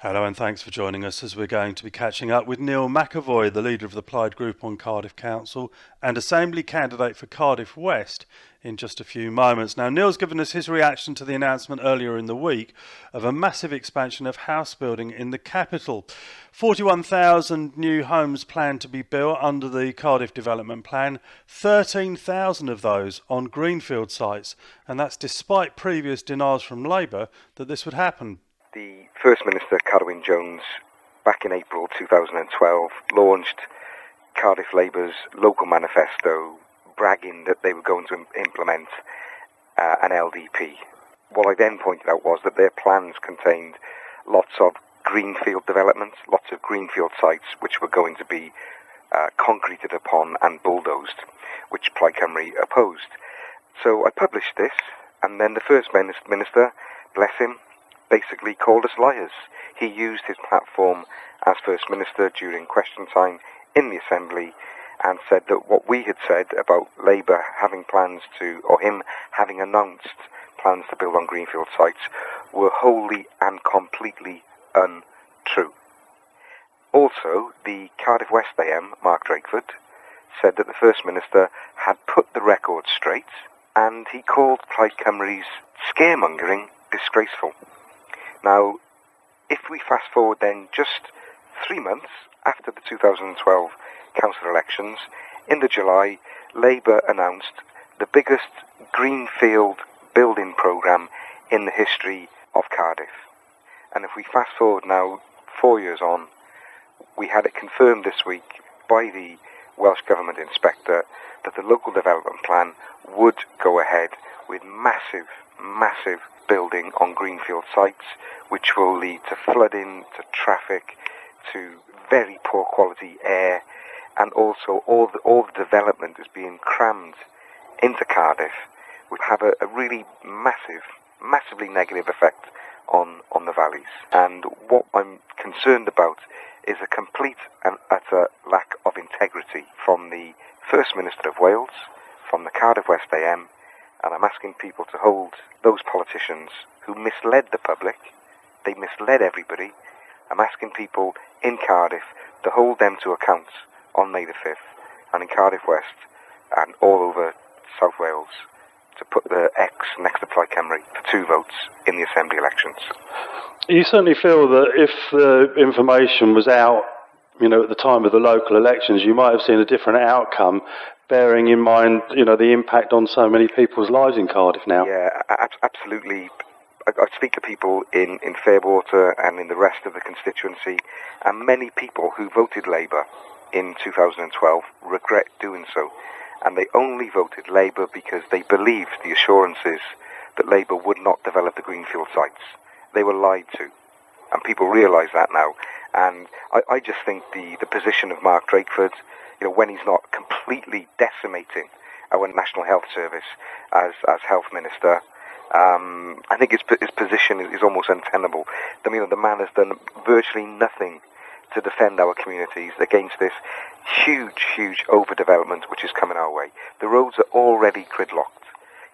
Hello and thanks for joining us as we're going to be catching up with Neil McEvoy, the leader of the Plaid group on Cardiff Council and Assembly candidate for Cardiff West, in just a few moments. Now, Neil's given us his reaction to the announcement earlier in the week of a massive expansion of house building in the capital. 41,000 new homes planned to be built under the Cardiff Development Plan, 13,000 of those on Greenfield sites, and that's despite previous denials from Labour that this would happen. The First Minister, Carwyn Jones, back in April 2012, launched Cardiff Labour's local manifesto, bragging that they were going to implement an LDP. What I then pointed out was that their plans contained lots of greenfield developments, lots of greenfield sites which were going to be concreted upon and bulldozed, which Plaid Cymru opposed. So I published this, and then the First Minister, bless him, basically called us liars. He used his platform as First Minister during question time in the Assembly and said that what we had said about Labour having plans to, or him having announced plans to build on greenfield sites, were wholly and completely untrue. Also, the Cardiff West AM, Mark Drakeford, said that the First Minister had put the record straight, and he called Plaid Cymru's scaremongering disgraceful. Now, if we fast forward then just 3 months after the 2012 council elections, in the July, Labour announced the biggest greenfield building programme in the history of Cardiff. And if we fast forward now 4 years on, we had it confirmed this week by the Welsh Government Inspector that the local development plan would go ahead with massive building on greenfield sites, which will lead to flooding, to traffic, to very poor quality air, and also all the development is being crammed into Cardiff, would have a really massively negative effect on the valleys. And what I'm concerned about is a complete and utter lack of integrity from the First Minister of Wales, from the Cardiff West AM, and I'm asking people to hold those politicians who misled the public, they misled everybody. I'm asking people in Cardiff to hold them to account on May the 5th, and in Cardiff West and all over South Wales to put the X next to Plaid Cymru for 2 votes in the Assembly elections. You certainly feel that if the information was out, at the time of the local elections, you might have seen a different outcome, bearing in mind, the impact on so many people's lives in Cardiff now. Yeah, absolutely. I speak to people in Fairwater and in the rest of the constituency, and many people who voted Labour in 2012 regret doing so. And they only voted Labour because they believed the assurances that Labour would not develop the greenfield sites. They were lied to, and people realise that now. And I just think the position of Mark Drakeford, when he's not completely decimating our National Health Service as Health Minister, I think his position is almost untenable. The man has done virtually nothing to defend our communities against this huge overdevelopment which is coming our way. The roads are already gridlocked.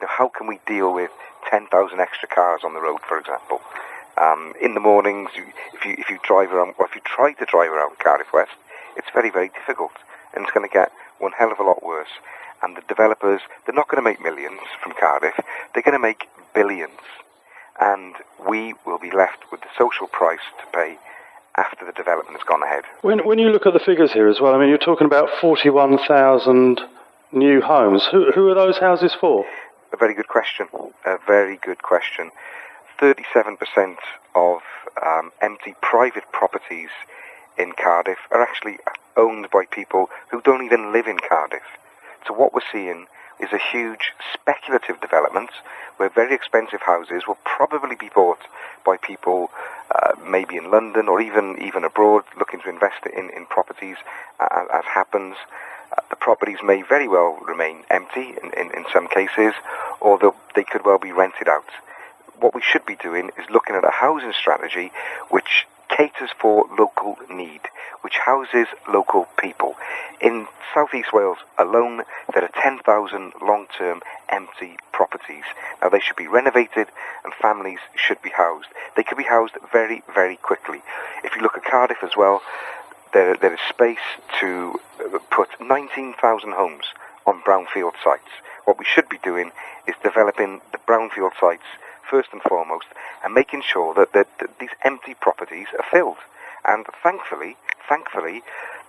How can we deal with 10,000 extra cars on the road, for example? In the mornings, if you drive around, or if you try to drive around Cardiff West, it's very difficult, and it's going to get one hell of a lot worse. And the developers, they're not going to make millions from Cardiff, they're going to make billions. And we will be left with the social price to pay after the development has gone ahead. When you look at the figures here as well, you're talking about 41,000 new homes. Who are those houses for? A very good question. 37% of empty private properties in Cardiff are actually owned by people who don't even live in Cardiff. So what we're seeing is a huge speculative development where very expensive houses will probably be bought by people maybe in London or even abroad looking to invest in properties as happens. The properties may very well remain empty in some cases, or they could well be rented out. What we should be doing is looking at a housing strategy which caters for local need, which houses local people. In South East Wales alone, there are 10,000 long-term empty properties. Now, they should be renovated and families should be housed. They could be housed very, very quickly. If you look at Cardiff as well, there is space to put 19,000 homes on brownfield sites. What we should be doing is developing the brownfield sites first and foremost, and making sure that these empty properties are filled. And thankfully,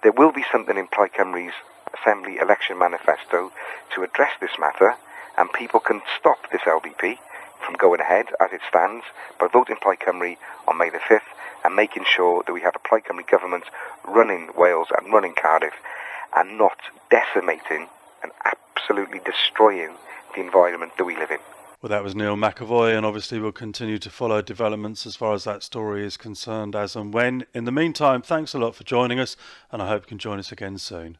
there will be something in Plaid Cymru's Assembly election manifesto to address this matter, and people can stop this LDP from going ahead as it stands by voting Plaid Cymru on May the 5th and making sure that we have a Plaid Cymru government running Wales and running Cardiff and not decimating and absolutely destroying the environment that we live in. Well, that was Neil McEvoy, and obviously we'll continue to follow developments as far as that story is concerned as and when. In the meantime, thanks a lot for joining us, and I hope you can join us again soon.